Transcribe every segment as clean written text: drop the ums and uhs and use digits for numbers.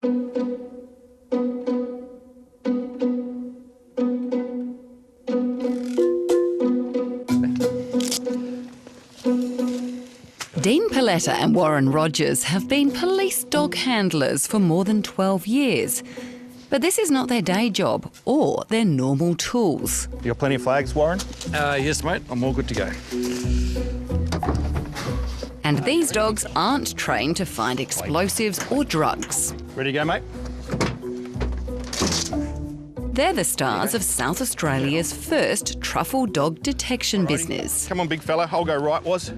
Dean Paletta and Warren Rogers have been police dog handlers for more than 12 years. But this is not their day job or their normal tools. You got plenty of flags, Warren? Yes, mate. I'm all good to go. And these dogs aren't trained to find explosives or drugs. Ready to go, mate? They're the stars of South Australia's first truffle dog detection business. Come on, big fella. I'll go right, Was.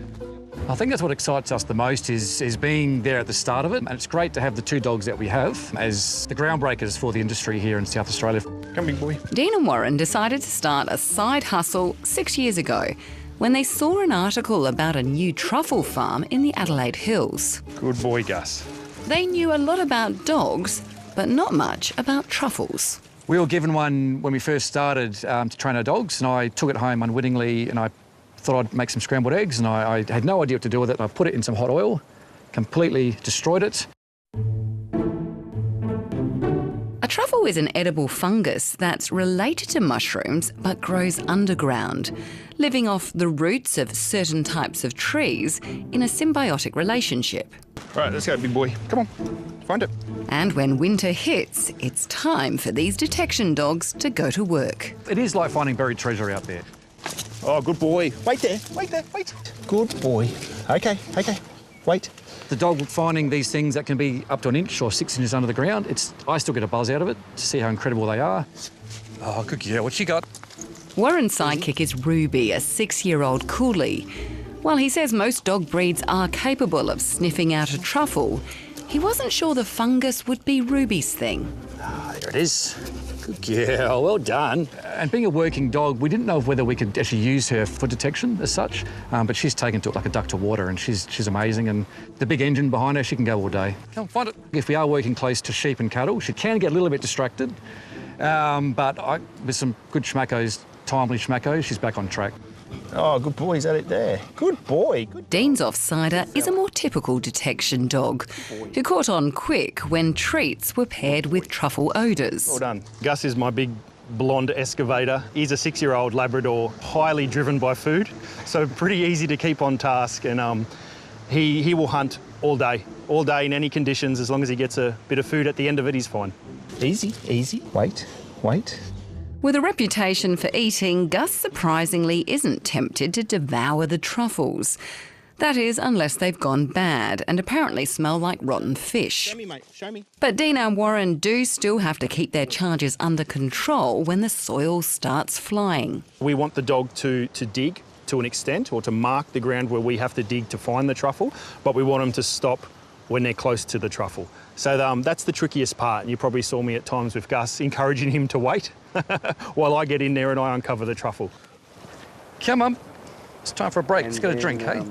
I think that's what excites us the most is being there at the start of it. And it's great to have the two dogs that we have as the groundbreakers for the industry here in South Australia. Come, big boy. Dean and Warren decided to start a side hustle 6 years ago when they saw an article about a new truffle farm in the Adelaide Hills. Good boy, Gus. They knew a lot about dogs, but not much about truffles. We were given one when we first started to train our dogs, and I took it home unwittingly, and I thought I'd make some scrambled eggs, and I had no idea what to do with it. I put it in some hot oil, completely destroyed it. A truffle is an edible fungus that's related to mushrooms but grows underground, living off the roots of certain types of trees in a symbiotic relationship. Right, let's go, big boy. Come on, find it. And when winter hits, it's time for these detection dogs to go to work. It is like finding buried treasure out there. Oh, good boy. Wait there, wait. Good boy. Okay, wait. The dog finding these things that can be up to an inch or 6 inches under the ground, I still get a buzz out of it to see how incredible they are. Oh, good girl. What you got? Warren's sidekick is Ruby, a 6-year-old coolie. While he says most dog breeds are capable of sniffing out a truffle, he wasn't sure the fungus would be Ruby's thing. There it is. Good girl, well done. And being a working dog, we didn't know whether we could actually use her for detection as such, but she's taken to it like a duck to water, and she's amazing. And the big engine behind her, she can go all day. Come find it. If we are working close to sheep and cattle, she can get a little bit distracted, but with some good schmackos, timely schmackos, she's back on track. Oh, good boy, is that it there? Good boy. Dean's offsider is a more typical detection dog who caught on quick when treats were paired with truffle odours. Well done. Gus is my big blonde excavator. He's a 6-year-old Labrador, highly driven by food, so pretty easy to keep on task, and he will hunt all day in any conditions. As long as he gets a bit of food at the end of it, he's fine. Easy. Wait. With a reputation for eating, Gus surprisingly isn't tempted to devour the truffles. That is, unless they've gone bad and apparently smell like rotten fish. Show me, mate, show me. But Dean and Warren do still have to keep their charges under control when the soil starts flying. We want the dog to dig to an extent, or to mark the ground where we have to dig to find the truffle, but we want them to stop when they're close to the truffle. So that's the trickiest part, and you probably saw me at times with Gus encouraging him to wait while I get in there and I uncover the truffle. Come on, it's time for a break. Let's get a drink, hey?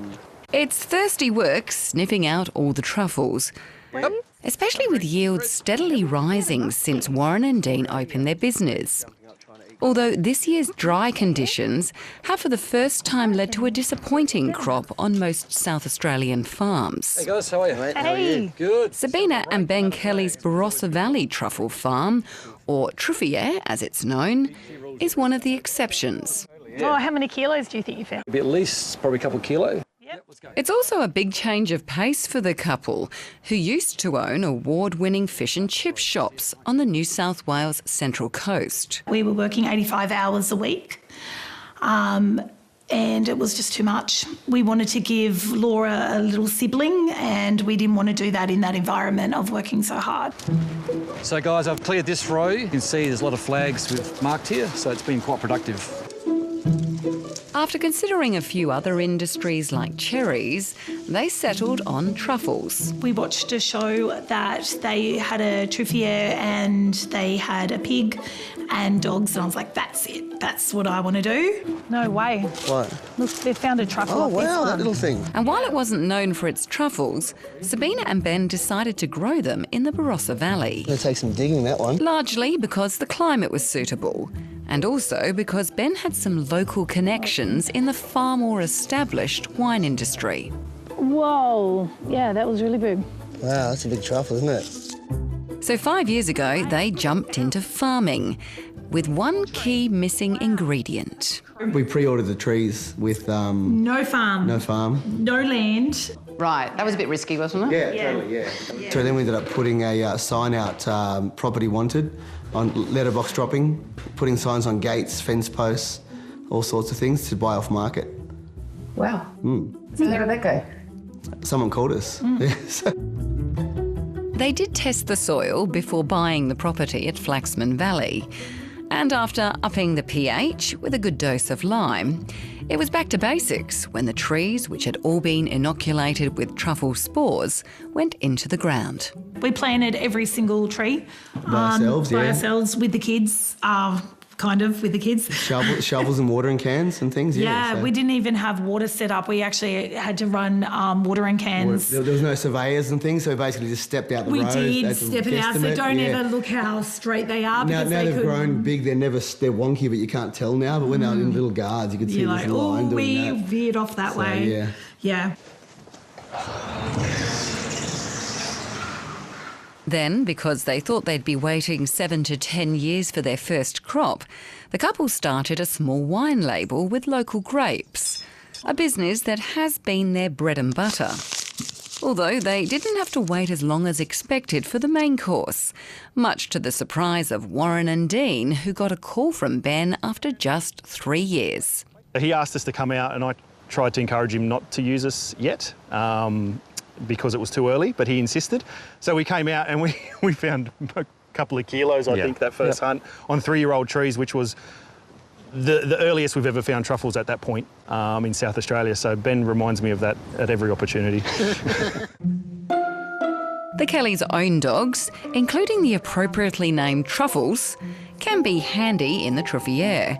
It's thirsty work sniffing out all the truffles, especially with yields steadily rising since Warren and Dean opened their business. Although this year's dry conditions have for the first time led to a disappointing crop on most South Australian farms. Hey guys, how are you? Hey. Good. Sabina and Ben Kelly's Barossa Valley Truffle Farm, or Truffier as it's known, is one of the exceptions. Oh, how many kilos do you think you found? At least probably a couple of kilos. It's also a big change of pace for the couple, who used to own award-winning fish and chip shops on the New South Wales Central Coast. We were working 85 hours a week, and it was just too much. We wanted to give Laura a little sibling, and we didn't want to do that in that environment of working so hard. So guys, I've cleared this row. You can see there's a lot of flags we've marked here, so it's been quite productive. After considering a few other industries like cherries, they settled on truffles. We watched a show that they had a truffier and they had a pig and dogs, and I was like, that's it. That's what I want to do. No way. What? Look, they found a truffle. Oh, off this wow, one. that little thing. And while it wasn't known for its truffles, Sabina and Ben decided to grow them in the Barossa Valley. Gonna take some digging, that one. Largely because the climate was suitable, and also because Ben had some local connections in the far more established wine industry. Whoa. Yeah, that was really big. Wow, that's a big truffle, isn't it? So 5 years ago, they jumped into farming with one key missing ingredient. We pre-ordered the trees with... No farm. No farm. No land. Right, that was a bit risky, wasn't it? Yeah, totally, yeah. So then we ended up putting a sign out, property wanted, on letterbox dropping, putting signs on gates, fence posts, all sorts of things to buy off market. Wow. So how did that go? Someone called us. Yeah, so. They did test the soil before buying the property at Flaxman Valley. And after upping the pH with a good dose of lime, it was back to basics when the trees, which had all been inoculated with truffle spores, went into the ground. We planted every single tree By ourselves with the kids, with the kids. Shovels and watering cans and things, Yeah, we didn't even have water set up. We actually had to run watering cans. There was no surveyors and things, so we basically just stepped out the road. We did step it out, so don't ever look how straight they are. Now they've grown big, they're wonky, but you can't tell now. But when they're in little guards, you could see this line doing that. We veered off that way. Yeah. Then, because they thought they'd be waiting 7 to 10 years for their first crop, the couple started a small wine label with local grapes, a business that has been their bread and butter. Although they didn't have to wait as long as expected for the main course, much to the surprise of Warren and Dean, who got a call from Ben after just 3 years. He asked us to come out and I tried to encourage him not to use us yet. Because it was too early, but he insisted. So we came out and we found a couple of kilos, I think, that first hunt on 3-year-old trees, which was the earliest we've ever found truffles at that point in South Australia. So Ben reminds me of that at every opportunity. The Kellys' own dogs, including the appropriately named Truffles, can be handy in the Truffiere.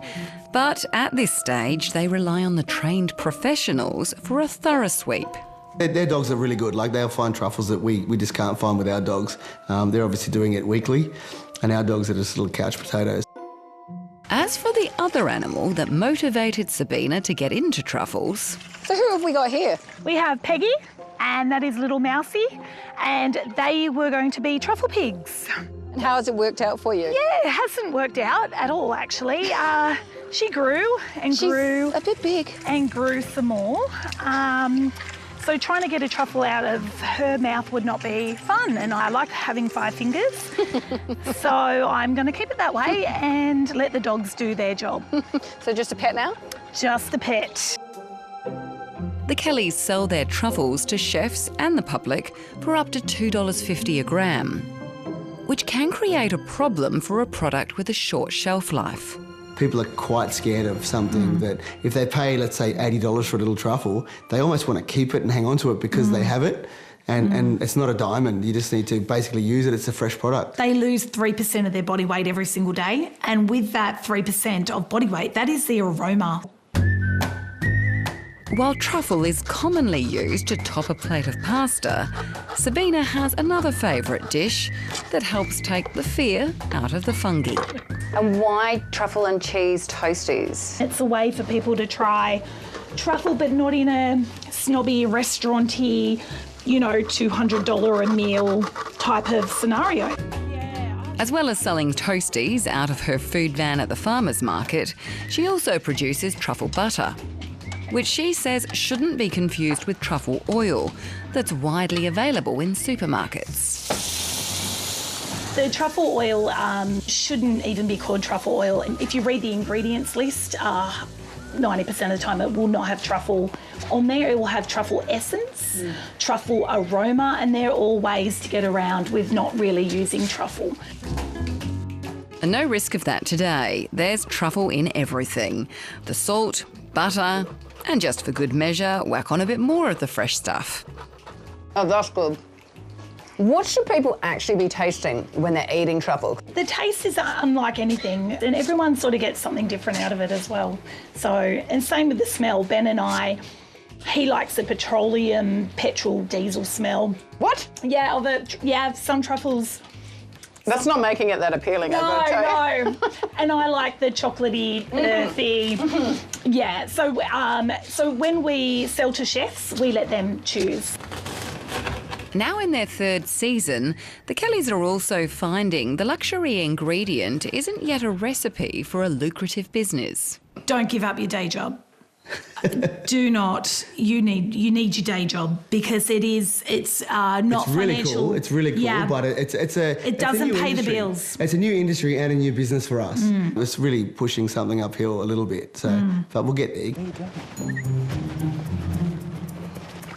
But at this stage, they rely on the trained professionals for a thorough sweep. Their dogs are really good. Like, they'll find truffles that we just can't find with our dogs. They're obviously doing it weekly, and our dogs are just little couch potatoes. As for the other animal that motivated Sabina to get into truffles... So who have we got here? We have Peggy, and that is little Mousy, and they were going to be truffle pigs. And how has it worked out for you? Yeah, it hasn't worked out at all, actually. She grew and grew. She's a bit big. And grew some more. So trying to get a truffle out of her mouth would not be fun, and I like having 5 fingers. So I'm going to keep it that way and let the dogs do their job. So just a pet now? Just a pet. The Kellys sell their truffles to chefs and the public for up to $2.50 a gram, which can create a problem for a product with a short shelf life. People are quite scared of something that if they pay, let's say, $80 for a little truffle, they almost want to keep it and hang on to it because they have it. And it's not a diamond. You just need to basically use it. It's a fresh product. They lose 3% of their body weight every single day. And with that 3% of body weight, that is the aroma. While truffle is commonly used to top a plate of pasta, Sabina has another favourite dish that helps take the fear out of the fungi. And why truffle and cheese toasties? It's a way for people to try truffle, but not in a snobby, restaurant-y, $200 a meal type of scenario. As well as selling toasties out of her food van at the farmer's market, she also produces truffle butter, which she says shouldn't be confused with truffle oil that's widely available in supermarkets. The truffle oil shouldn't even be called truffle oil. If you read the ingredients list, 90% of the time it will not have truffle on there. It will have truffle essence, truffle aroma, and they're all ways to get around with not really using truffle. And no risk of that today. There's truffle in everything. The salt, butter, and just for good measure, whack on a bit more of the fresh stuff. Oh, that's good. What should people actually be tasting when they're eating truffle? The taste is unlike anything, and everyone sort of gets something different out of it as well. So, and same with the smell. Ben and I, he likes the petrol diesel smell. What? Yeah, some truffles. That's not making it that appealing, I've got to tell you. No. And I like the chocolatey, earthy. Yeah, so when we sell to chefs, we let them choose. Now in their third season, the Kellys are also finding the luxury ingredient isn't yet a recipe for a lucrative business. Don't give up your day job. Do not. You need your day job because it's not it's really financial. Cool. It's really cool, yeah. but it doesn't pay the bills. It's a new industry and a new business for us. It's really pushing something uphill a little bit. So, but we'll get there.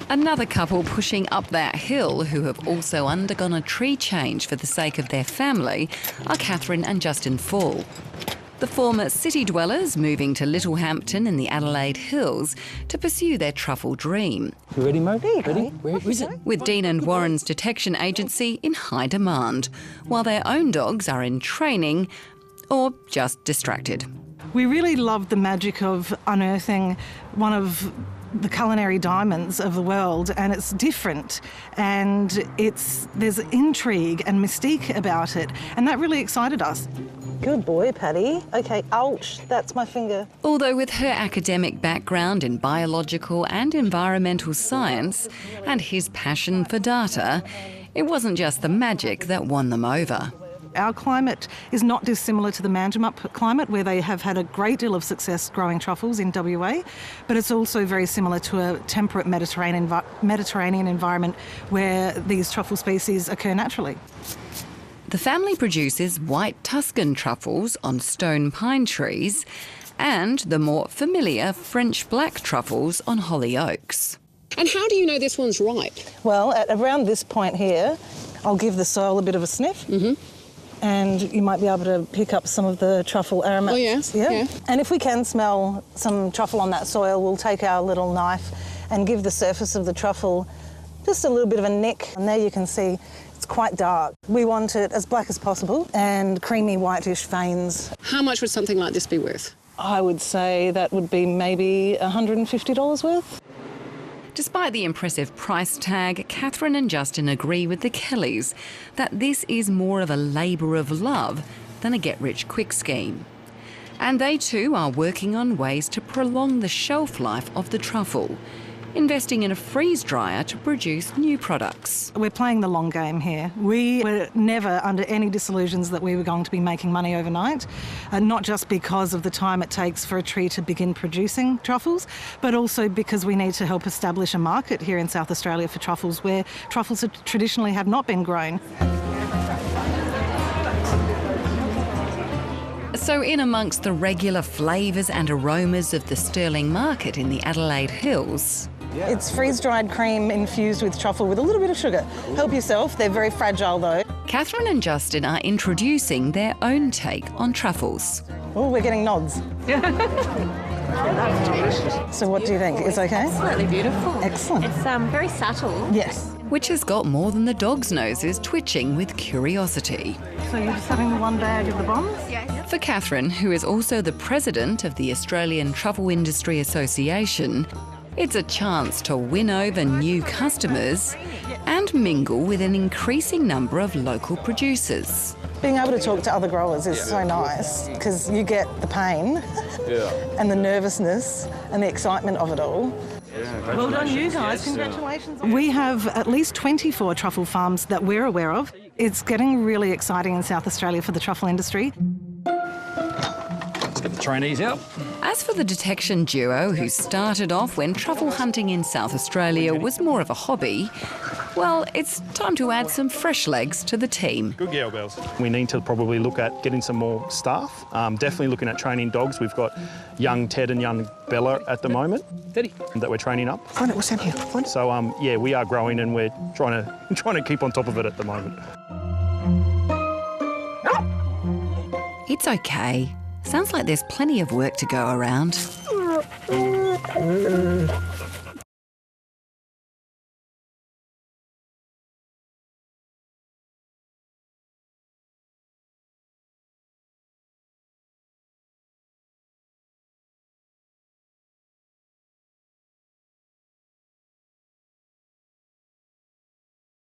Another couple pushing up that hill who have also undergone a tree change for the sake of their family are Catherine and Justin Fall. The former city dwellers moving to Littlehampton in the Adelaide Hills to pursue their truffle dream. You ready, Mo? Ready? Where is it? With Dean and Warren's detection agency in high demand, while their own dogs are in training or just distracted. We really love the magic of unearthing one of the culinary diamonds of the world, and it's different, and there's intrigue and mystique about it, and that really excited us. Good boy, Paddy. Okay, ouch, that's my finger. Although with her academic background in biological and environmental science and his passion for data, it wasn't just the magic that won them over. Our climate is not dissimilar to the Manjimup climate, where they have had a great deal of success growing truffles in WA, but it's also very similar to a temperate Mediterranean environment where these truffle species occur naturally. The family produces white Tuscan truffles on stone pine trees and the more familiar French black truffles on holly oaks. And how do you know this one's ripe? Well, at around this point here, I'll give the soil a bit of a sniff. And you might be able to pick up some of the truffle aromats. Oh, yes. Yeah. And if we can smell some truffle on that soil, we'll take our little knife and give the surface of the truffle just a little bit of a nick. And there you can see it's quite dark. We want it as black as possible and creamy whitish veins. How much would something like this be worth? I would say that would be maybe $150 worth. Despite the impressive price tag, Catherine and Justin agree with the Kellys that this is more of a labour of love than a get-rich-quick scheme. And they too are working on ways to prolong the shelf life of the truffle, investing in a freeze dryer to produce new products. We're playing the long game here. We were never under any disillusions that we were going to be making money overnight, not just because of the time it takes for a tree to begin producing truffles, but also because we need to help establish a market here in South Australia for truffles where truffles traditionally have not been grown. So in amongst the regular flavours and aromas of the Stirling market in the Adelaide Hills, It's freeze-dried cream infused with truffle with a little bit of sugar. Help yourself, they're very fragile though. Catherine and Justin are introducing their own take on truffles. Oh, we're getting nods. So what do you think? It's okay? Absolutely beautiful. Excellent. It's very subtle. Yes. Which has got more than the dog's noses twitching with curiosity. So you're just having the one bag of the bombs? Yes. For Catherine, who is also the president of the Australian Truffle Industry Association, it's a chance to win over new customers and mingle with an increasing number of local producers. Being able to talk to other growers is so nice because you get the pain and the nervousness and the excitement of it all. Well done you guys, congratulations. We have at least 24 truffle farms that we're aware of. It's getting really exciting in South Australia for the truffle industry. Let's get the trainees out. As for the detection duo who started off when truffle hunting in South Australia was more of a hobby, well, it's time to add some fresh legs to the team. Good girl, Bells. We need to probably look at getting some more staff. Definitely looking at training dogs. We've got young Ted and young Bella at the moment that we're training up. Find it, what's down here? Find it. So, yeah, we are growing and we're trying to keep on top of it at the moment. It's okay. Sounds like there's plenty of work to go around.